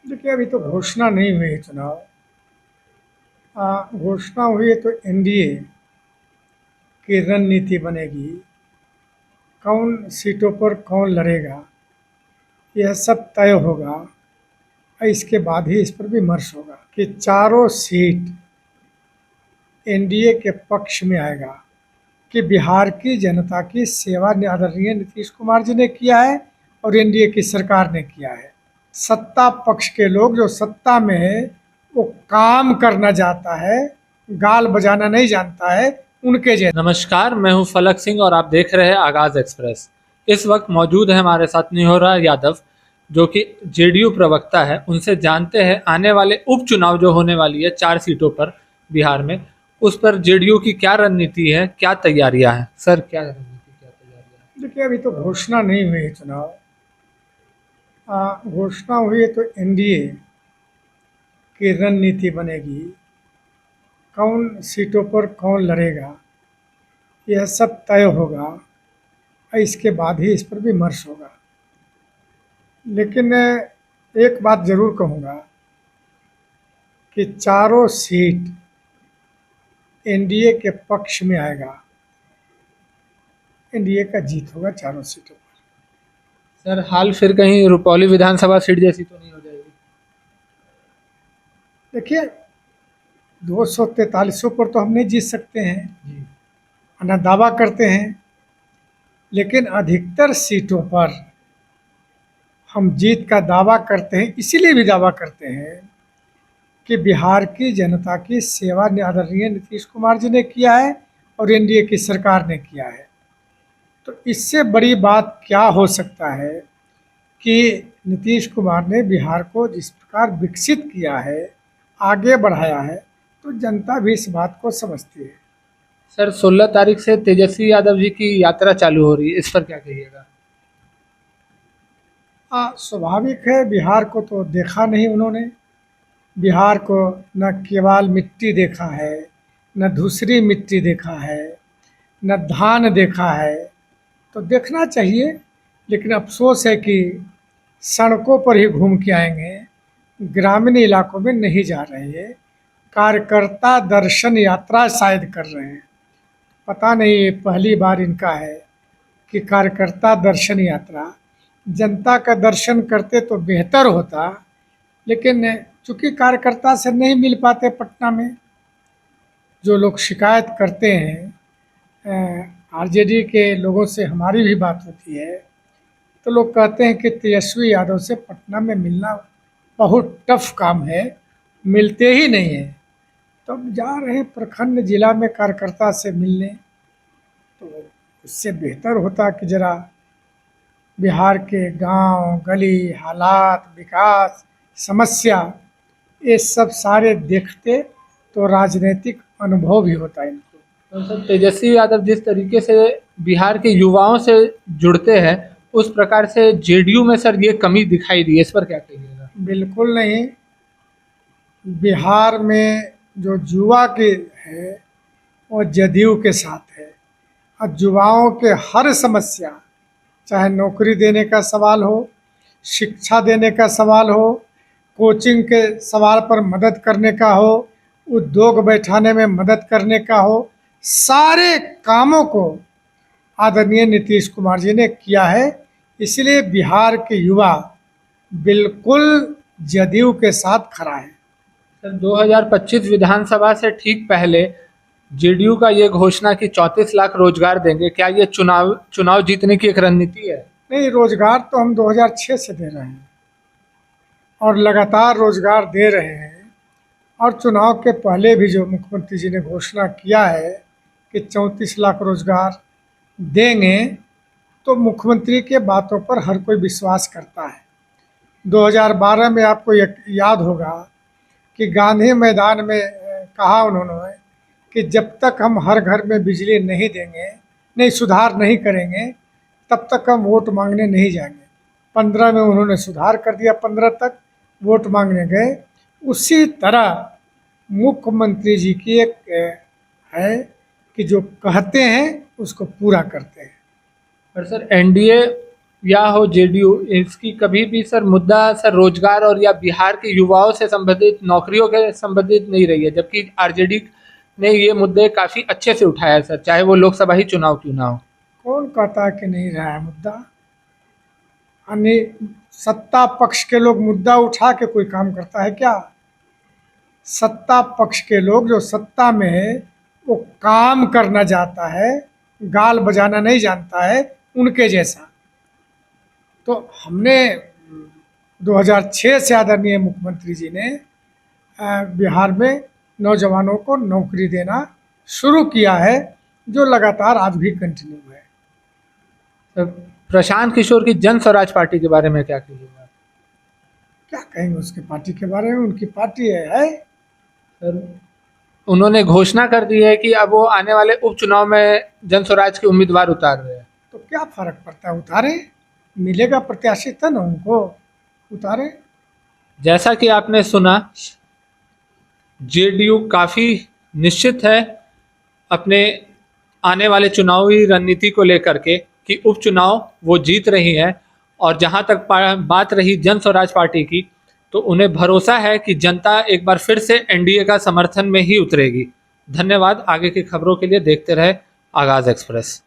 देखिए, अभी तो घोषणा नहीं हुई है चुनाव। घोषणा हुई है तो एनडीए की रणनीति बनेगी। कौन सीटों पर कौन लड़ेगा, यह सब तय होगा। और इसके बाद ही इस पर विमर्श होगा कि चारों सीट एनडीए के पक्ष में आएगा। कि बिहार की जनता की सेवा आदरणीय नीतीश कुमार जी ने किया है और एनडीए की सरकार ने किया है। सत्ता पक्ष के लोग जो सत्ता में है वो काम करना चाहता है, गाल बजाना नहीं जानता है, उनके जैसे। नमस्कार, मैं हूं फलक सिंह और आप देख रहे हैं आगाज एक्सप्रेस। इस वक्त मौजूद है हमारे साथ निहोरा यादव, जो कि जेडीयू प्रवक्ता है। उनसे जानते हैं आने वाले उपचुनाव जो होने वाली है 4 सीटों पर बिहार में, उस पर जेडीयू की क्या रणनीति है, क्या तैयारियां हैं। सर, क्या रणनीति, क्या तैयारियां देखिए, अभी तो घोषणा नहीं हुई है चुनाव। घोषणा हुई है तो एनडीए की रणनीति बनेगी। कौन सीटों पर कौन लड़ेगा, यह सब तय होगा। और इसके बाद ही इस पर विमर्श होगा। लेकिन एक बात जरूर कहूँगा कि चारों सीट एनडीए के पक्ष में आएगा। एनडीए का जीत होगा चारों सीटों पर। है। सर, हाल फिर कहीं रुपौली विधानसभा सीट जैसी तो नहीं हो जाएगी? देखिए, 243 पर तो हम नहीं जीत सकते हैं, जी। ना दावा करते हैं। लेकिन अधिकतर सीटों पर हम जीत का दावा करते हैं। इसीलिए भी दावा करते हैं कि बिहार की जनता की सेवा आदरणीय नीतीश कुमार जी ने किया है और एनडीए की सरकार ने किया है। तो इससे बड़ी बात क्या हो सकता है कि नीतीश कुमार ने बिहार को जिस प्रकार विकसित किया है, आगे बढ़ाया है, तो जनता भी इस बात को समझती है। सर, 16 तारीख से तेजस्वी यादव जी की यात्रा चालू हो रही है, इस पर क्या कहिएगा? स्वाभाविक है, बिहार को तो देखा नहीं उन्होंने। बिहार को न केवल मिट्टी देखा है, न दूसरी मिट्टी देखा है, न धान देखा है। तो देखना चाहिए, लेकिन अफसोस है कि सड़कों पर ही घूम के आएंगे, ग्रामीण इलाकों में नहीं जा रहे हैं। कार्यकर्ता दर्शन यात्रा शायद कर रहे हैं। पता नहीं, ये पहली बार इनका है कि कार्यकर्ता दर्शन यात्रा। जनता का दर्शन करते तो बेहतर होता, लेकिन चूंकि कार्यकर्ता से नहीं मिल पाते पटना में। जो लोग शिकायत करते हैं, आरजेडी के लोगों से हमारी भी बात होती है, तो लोग कहते हैं कि तेजस्वी यादव से पटना में मिलना बहुत टफ काम है, मिलते ही नहीं है। तो अब जा रहे हैं प्रखंड जिला में कार्यकर्ता से मिलने। तो उससे बेहतर होता कि जरा बिहार के गांव गली हालात, विकास, समस्या, ये सब सारे देखते तो राजनीतिक अनुभव भी होता इनको। तो सर, तेजस्वी यादव जिस तरीके से बिहार के युवाओं से जुड़ते हैं, उस प्रकार से जेडीयू में सर ये कमी दिखाई दी है, इस पर क्या कहिएगा? बिल्कुल नहीं। बिहार में जो युवा के है वो जदयू के साथ है। और युवाओं के हर समस्या, चाहे नौकरी देने का सवाल हो, शिक्षा देने का सवाल हो, कोचिंग के सवाल पर मदद करने का हो, उद्योग बैठाने में मदद करने का हो, सारे कामों को आदरणीय नीतीश कुमार जी ने किया है। इसलिए बिहार के युवा बिल्कुल जदयू के साथ खड़ा है। सर, 2025 विधानसभा से ठीक पहले जेडीयू का ये घोषणा कि 34 लाख रोजगार देंगे, क्या ये चुनाव चुनाव जीतने की एक रणनीति है? नहीं, रोजगार तो हम 2006 से दे रहे हैं और लगातार रोजगार दे रहे हैं। और चुनाव के पहले भी जो मुख्यमंत्री जी ने घोषणा किया है कि 34 लाख रोजगार देंगे, तो मुख्यमंत्री के बातों पर हर कोई विश्वास करता है। 2012 में आपको याद होगा कि गांधी मैदान में कहा उन्होंने कि जब तक हम हर घर में बिजली नहीं देंगे, नहीं सुधार नहीं करेंगे, तब तक हम वोट मांगने नहीं जाएंगे। 15 में उन्होंने सुधार कर दिया, 15 तक वोट मांगने गए। उसी तरह मुख्यमंत्री जी की एक है कि जो कहते हैं उसको पूरा करते हैं। पर सर, एनडीए या हो जेडीयू, इसकी कभी भी सर मुद्दा सर रोजगार और या बिहार के युवाओं से संबंधित नौकरियों के संबंधित नहीं रही है, जबकि आरजेडी ने ये मुद्दे काफ़ी अच्छे से उठाया है सर, चाहे वो लोकसभा ही चुनाव क्यों ना हो। कौन कहता है कि नहीं रहा है मुद्दा? यानी सत्ता पक्ष के लोग मुद्दा उठा के कोई काम करता है क्या? सत्ता पक्ष के लोग जो सत्ता में है वो काम करना चाहता है, गाल बजाना नहीं जानता है उनके जैसा। तो हमने 2006 से आदरणीय मुख्यमंत्री जी ने बिहार में नौजवानों को नौकरी देना शुरू किया है, जो लगातार आज भी कंटिन्यू है। सर, प्रशांत किशोर की जन स्वराज पार्टी के बारे में क्या कहिएगा? क्या कहेंगे उसके पार्टी के बारे में? उनकी पार्टी है। सर, उन्होंने घोषणा कर दी है कि अब वो आने वाले उपचुनाव में जन स्वराज के उम्मीदवार उतार रहे हैं। तो क्या फर्क पड़ता है? उतारे, मिलेगा प्रत्याशी था ना उनको, उतारे। जैसा कि आपने सुना, जेडीयू काफ़ी निश्चित है अपने आने वाले चुनावी रणनीति को लेकर के कि उपचुनाव वो जीत रही है। और जहां तक बात रही जन स्वराज पार्टी की, तो उन्हें भरोसा है कि जनता एक बार फिर से एनडीए का समर्थन में ही उतरेगी। धन्यवाद। आगे की खबरों के लिए देखते रहे आगाज़ एक्सप्रेस।